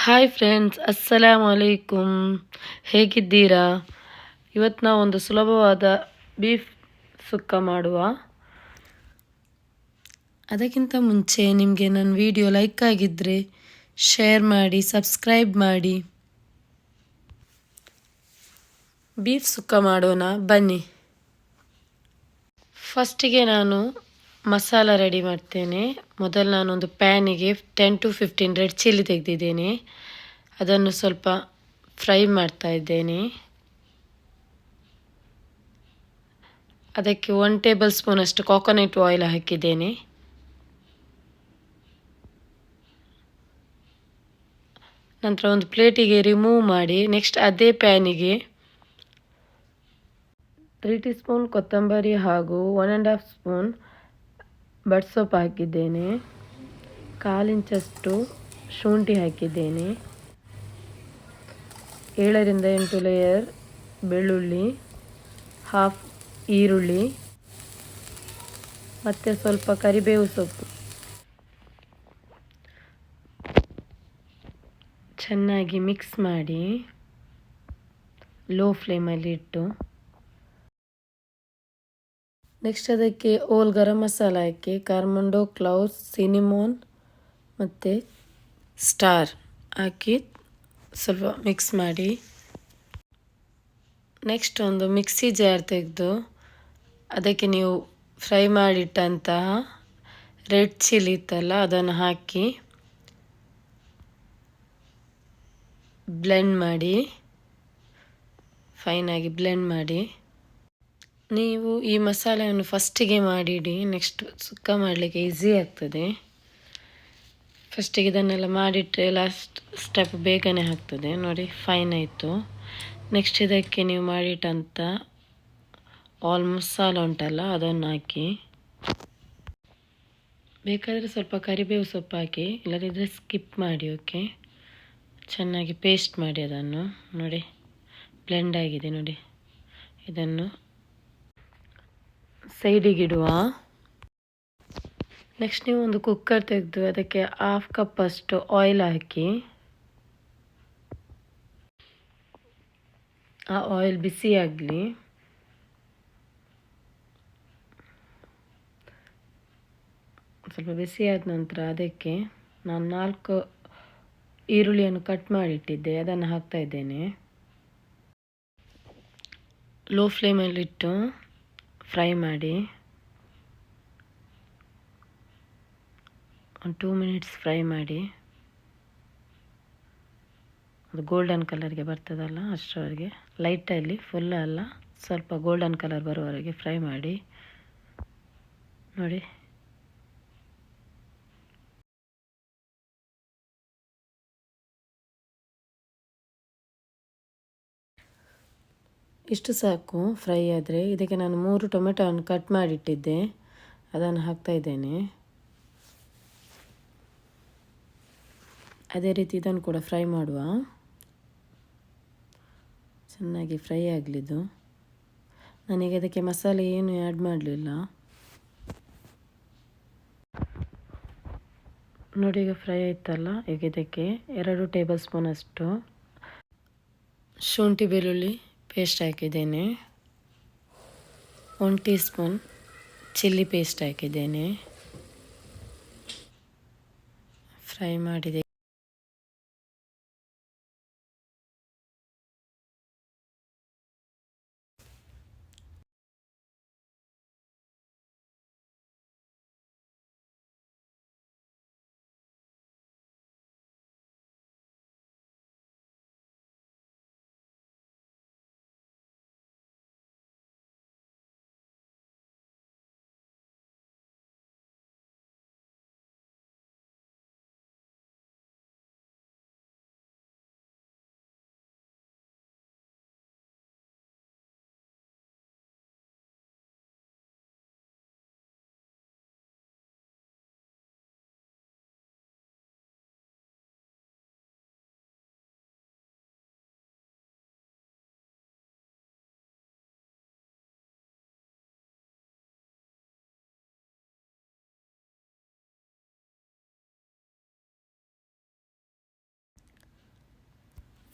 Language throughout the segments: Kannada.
Hi friends, ಅಸ್ಸಲಾಮು ಅಲೈಕುಮ್. ಹೇಗಿದ್ದೀರಾ? ಇವತ್ತು ನಾವು ಒಂದು ಸುಲಭವಾದ ಬೀಫ್ ಸುಕ್ಕ ಮಾಡುವ. ಅದಕ್ಕಿಂತ ಮುಂಚೆ ನಿಮಗೆ ನನ್ನ ವಿಡಿಯೋ ಲೈಕ್ ಆಗಿದ್ದರೆ ಶೇರ್ ಮಾಡಿ, ಸಬ್ಸ್ಕ್ರೈಬ್ ಮಾಡಿ. ಬೀಫ್ ಸುಕ್ಕ ಮಾಡೋಣ ಬನ್ನಿ. ಫಸ್ಟಿಗೆ ನಾನು ಮಸಾಲ ರೆಡಿ ಮಾಡ್ತೇನೆ. ಮೊದಲು ನಾನೊಂದು ಪ್ಯಾನಿಗೆ 10 to 15 ರೆಡ್ ಚಿಲ್ಲಿ ತೆಗೆದಿದ್ದೇನೆ. ಅದನ್ನು ಸ್ವಲ್ಪ ಫ್ರೈ ಮಾಡ್ತಾ ಇದ್ದೇನೆ. ಅದಕ್ಕೆ 1 ಟೇಬಲ್ ಸ್ಪೂನ್ ಅಷ್ಟು ಕೋಕೋನಟ್ ಆಯಿಲ್ ಹಾಕಿದ್ದೇನೆ. ನಂತರ ಒಂದು ಪ್ಲೇಟಿಗೆ ರಿಮೂವ್ ಮಾಡಿ, ನೆಕ್ಸ್ಟ್ ಅದೇ ಪ್ಯಾನಿಗೆ 3 ಟೀ ಸ್ಪೂನ್ ಕೊತ್ತಂಬರಿ ಹಾಗೂ 1.5 ಸ್ಪೂನ್ ಬಟ್ ಸೊಪ್ಪು ಹಾಕಿದ್ದೇನೆ. 1/4 ಇಂಚಷ್ಟು ಶುಂಠಿ ಹಾಕಿದ್ದೇನೆ. 7 ರಿಂದ 8 ಲೇಯರ್ ಬೆಳ್ಳುಳ್ಳಿ, ಹಾಫ್ ಈರುಳ್ಳಿ ಮತ್ತು ಸ್ವಲ್ಪ ಕರಿಬೇವು ಸೊಪ್ಪು ಚೆನ್ನಾಗಿ ಮಿಕ್ಸ್ ಮಾಡಿ ಲೋ ಫ್ಲೇಮಲ್ಲಿ ಇಟ್ಟು, ನೆಕ್ಸ್ಟ್ ಅದಕ್ಕೆ ಓಲ್ ಗರಂ ಮಸಾಲ ಹಾಕಿ ಕಾರ್ಮಂಡೋ, ಕ್ಲೌಸ್, ಸಿನಿಮೋನ್ ಮತ್ತು ಸ್ಟಾರ್ ಹಾಕಿ ಸ್ವಲ್ಪ ಮಿಕ್ಸ್ ಮಾಡಿ, ನೆಕ್ಸ್ಟ್ ಒಂದು ಮಿಕ್ಸಿ ಜಾರ್ ತೆಗೆದು ಅದಕ್ಕೆ ನೀವು ಫ್ರೈ ಮಾಡಿಟ್ಟಂತಹ ರೆಡ್ ಚಿಲ್ಲಿ ಇತ್ತಲ್ಲ ಅದನ್ನು ಹಾಕಿ ಬ್ಲೆಂಡ್ ಮಾಡಿ, ಫೈನಾಗಿ ಬ್ಲೆಂಡ್ ಮಾಡಿ. ನೀವು ಈ ಮಸಾಲೆಯನ್ನು ಫಸ್ಟಿಗೆ ಮಾಡಿಡಿ, ನೆಕ್ಸ್ಟ್ ಸುಕ್ಕ ಮಾಡಲಿಕ್ಕೆ ಈಸಿ ಆಗ್ತದೆ. ಫಸ್ಟಿಗೆ ಇದನ್ನೆಲ್ಲ ಮಾಡಿಟ್ಟರೆ ಲಾಸ್ಟ್ ಸ್ಟೆಪ್ ಬೇಗನೆ ಆಗ್ತದೆ. ನೋಡಿ, ಫೈನ್ ಆಯಿತು. ನೆಕ್ಸ್ಟ್ ಇದಕ್ಕೆ ನೀವು ಮಾಡಿಟ್ಟಂಥ ಆಲ್ ಮಸಾಲ ಉಂಟಲ್ಲ ಅದನ್ನು ಹಾಕಿ, ಬೇಕಾದರೆ ಸ್ವಲ್ಪ ಕರಿಬೇವು ಸೊಪ್ಪು ಹಾಕಿ, ಇಲ್ಲದಿದ್ದರೆ ಸ್ಕಿಪ್ ಮಾಡಿ. ಓಕೆ, ಚೆನ್ನಾಗಿ ಪೇಸ್ಟ್ ಮಾಡಿ ಅದನ್ನು. ನೋಡಿ, ಬ್ಲೆಂಡ್ ಆಗಿದೆ. ನೋಡಿ, ಇದನ್ನು ಸೈಡಿಗಿಡುವ. ನೆಕ್ಸ್ಟ್ ನೀವು ಒಂದು ಕುಕ್ಕರ್ ತೆಗೆದು ಅದಕ್ಕೆ 1/2 ಕಪ್ ಅಷ್ಟು ಆಯಿಲ್ ಹಾಕಿ, ಆ ಆಯಿಲ್ ಬಿಸಿ ಆಗಲಿ. ಸ್ವಲ್ಪ ಬಿಸಿ ಆದ ನಂತರ ಅದಕ್ಕೆ ನಾನು 4 ಈರುಳ್ಳಿಯನ್ನು ಕಟ್ ಮಾಡಿಟ್ಟಿದ್ದೆ, ಅದನ್ನು ಹಾಕ್ತಾ ಇದ್ದೇನೆ. ಲೋ ಫ್ಲೇಮಲ್ಲಿಟ್ಟು ಫ್ರೈ ಮಾಡಿ, ಒಂದು 2 ಮಿನಿಟ್ಸ್ ಫ್ರೈ ಮಾಡಿ. ಅದು ಗೋಲ್ಡನ್ ಕಲರ್ಗೆ ಬರ್ತದಲ್ಲ ಅಷ್ಟರವರೆಗೆ, ಲೈಟಲ್ಲಿ, ಫುಲ್ ಅಲ್ಲ, ಸ್ವಲ್ಪ ಗೋಲ್ಡನ್ ಕಲರ್ ಬರುವವರೆಗೆ ಫ್ರೈ ಮಾಡಿ. ನೋಡಿ, ಇಷ್ಟು ಸಾಕು ಫ್ರೈ ಆದರೆ. ಇದಕ್ಕೆ ನಾನು 3 ಟೊಮೆಟೊವನ್ನು ಕಟ್ ಮಾಡಿಟ್ಟಿದ್ದೆ, ಅದನ್ನು ಹಾಕ್ತಾ ಇದ್ದೇನೆ. ಅದೇ ರೀತಿ ಇದನ್ನು ಕೂಡ ಫ್ರೈ ಮಾಡುವ. ಚೆನ್ನಾಗಿ ಫ್ರೈ ಆಗಲಿದ್ದು. ನನಗೆ ಅದಕ್ಕೆ ಮಸಾಲೆ ಏನು ಆ್ಯಡ್ ಮಾಡಲಿಲ್ಲ. ನೋಡಿ, ಈಗ ಫ್ರೈ ಆಯ್ತಲ್ಲ. ಈಗ ಇದಕ್ಕೆ 2 ಟೇಬಲ್ ಸ್ಪೂನ್ ಅಷ್ಟು ಶುಂಠಿ ಬೆಳ್ಳುಳ್ಳಿ ಪೇಸ್ಟ್ ಹಾಕಿದ್ದೇನೆ. 1 ಟೀ ಸ್ಪೂನ್ ಚಿಲ್ಲಿ ಪೇಸ್ಟ್ ಹಾಕಿದ್ದೇನೆ. ಫ್ರೈ ಮಾಡಿದೆ.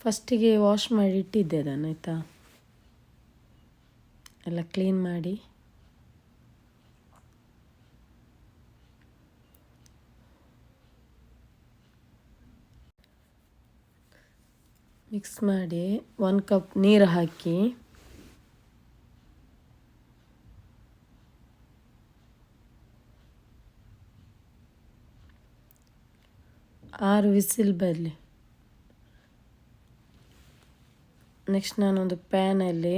ಫಸ್ಟಿಗೆ ವಾಶ್ ಮಾಡಿ ಇಟ್ಟಿದ್ದೆ ಅದನ್ನು, ಆಯಿತಾ. ಎಲ್ಲ ಕ್ಲೀನ್ ಮಾಡಿ ಮಿಕ್ಸ್ ಮಾಡಿ 1 ಕಪ್ ನೀರು ಹಾಕಿ ಆರು ವಿಸಿಲ್ ಬರಲಿ. ನೆಕ್ಸ್ಟ್ ನಾನೊಂದು ಪ್ಯಾನಲ್ಲಿ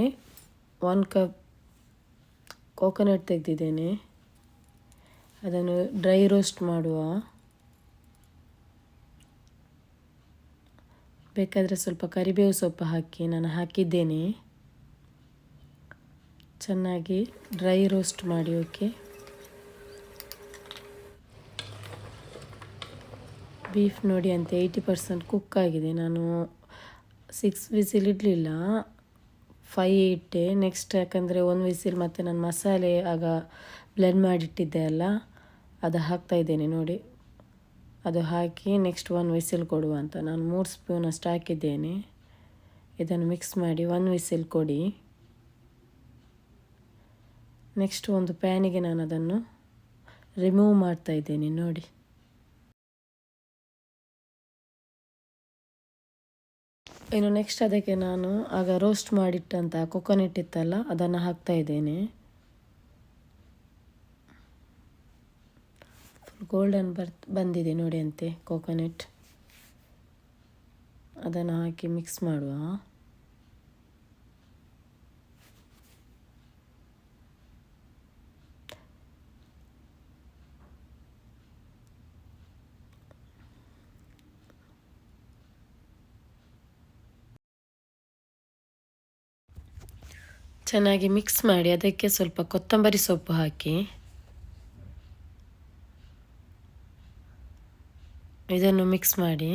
1 ಕಪ್ ಕೋಕೋನಟ್ ತೆಗೆದಿದ್ದೇನೆ, ಅದನ್ನು ಡ್ರೈ ರೋಸ್ಟ್ ಮಾಡುವ. ಬೇಕಾದರೆ ಸ್ವಲ್ಪ ಕರಿಬೇವು ಸೊಪ್ಪು ಹಾಕಿ, ನಾನು ಹಾಕಿದ್ದೇನೆ. ಚೆನ್ನಾಗಿ ಡ್ರೈ ರೋಸ್ಟ್ ಮಾಡಿ. ಓಕೆ, ಬೀಫ್ ನೋಡಿ ಅಂತ 80% ಕುಕ್ ಆಗಿದೆ. ನಾನು 6 ವಿಸಿಲ್ ಇಡಲಿಲ್ಲ, 5 ಇಟ್ಟೆ. ನೆಕ್ಸ್ಟ್ ಯಾಕಂದರೆ 1 ವಿಸಿಲ್ ಮತ್ತು ನಾನು ಮಸಾಲೆ ಆಗ ಬ್ಲೆಂಡ್ ಮಾಡಿಟ್ಟಿದ್ದೆ ಅಲ್ಲ, ಅದು ಹಾಕ್ತಾಯಿದ್ದೇನೆ ನೋಡಿ. ಅದು ಹಾಕಿ ನೆಕ್ಸ್ಟ್ 1 ವಿಸಿಲ್ ಕೊಡುವ ಅಂತ ನಾನು 3 ಸ್ಪೂನ್ ಅಷ್ಟು ಹಾಕಿದ್ದೇನೆ. ಇದನ್ನು ಮಿಕ್ಸ್ ಮಾಡಿ 1 ವಿಸಿಲ್ ಕೊಡಿ. ನೆಕ್ಸ್ಟ್ ಒಂದು ಪ್ಯಾನಿಗೆ ನಾನು ಅದನ್ನು ರಿಮೂವ್ ಮಾಡ್ತಾಯಿದ್ದೇನೆ ನೋಡಿ. ಇನ್ನು ನೆಕ್ಸ್ಟ್ ಅದಕ್ಕೆ ನಾನು ಆಗ ರೋಸ್ಟ್ ಮಾಡಿಟ್ಟಂಥ ಕೊಕೊನಟ್ ಇತ್ತಲ್ಲ, ಅದನ್ನು ಹಾಕ್ತಾಯಿದ್ದೇನೆ. ಫುಲ್ ಗೋಲ್ಡನ್ ಬಂದಿದೆ ನೋಡಿ ಅಂತೆ ಕೊಕೊನಟ್. ಅದನ್ನು ಹಾಕಿ ಮಿಕ್ಸ್ ಮಾಡುವ. ಚೆನ್ನಾಗಿ ಮಿಕ್ಸ್ ಮಾಡಿ ಅದಕ್ಕೆ ಸ್ವಲ್ಪ ಕೊತ್ತಂಬರಿ ಸೊಪ್ಪು ಹಾಕಿ ಇದನ್ನು ಮಿಕ್ಸ್ ಮಾಡಿ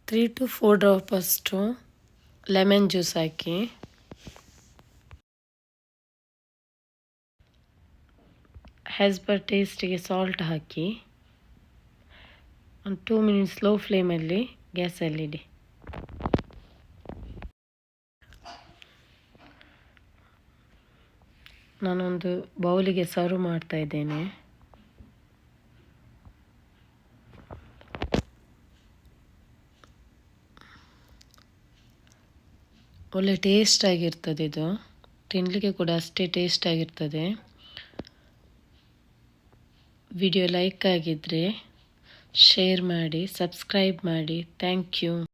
3 to 4 ಡ್ರಾಪ್ ಅಷ್ಟು ಲೆಮನ್ ಜ್ಯೂಸ್ ಹಾಕಿ, ಆ್ಯಸ್ ಪರ್ ಟೇಸ್ಟಿಗೆ ಸಾಲ್ಟ್ ಹಾಕಿ, ಒಂದು 2 ಮಿನಿಟ್ಸ್ ಲೋ ಫ್ಲೇಮಲ್ಲಿ ಗ್ಯಾಸಲ್ಲಿಡಿ. ನಾನೊಂದು ಬೌಲಿಗೆ ಸರ್ವ್ ಮಾಡ್ತಾ ಇದ್ದೇನೆ. ಒಳ್ಳೆ ಟೇಸ್ಟ್ ಆಗಿರ್ತದೆ, ಇದು ತಿನ್ನಲಿಕ್ಕೆ ಕೂಡ ಅಷ್ಟೇ ಟೇಸ್ಟ್ ಆಗಿರ್ತದೆ. ವಿಡಿಯೋ ಲೈಕ್ ಆಗಿದ್ದರೆ ಶೇರ್ ಮಾಡಿ, ಸಬ್ಸ್ಕ್ರೈಬ್ ಮಾಡಿ. Thank you.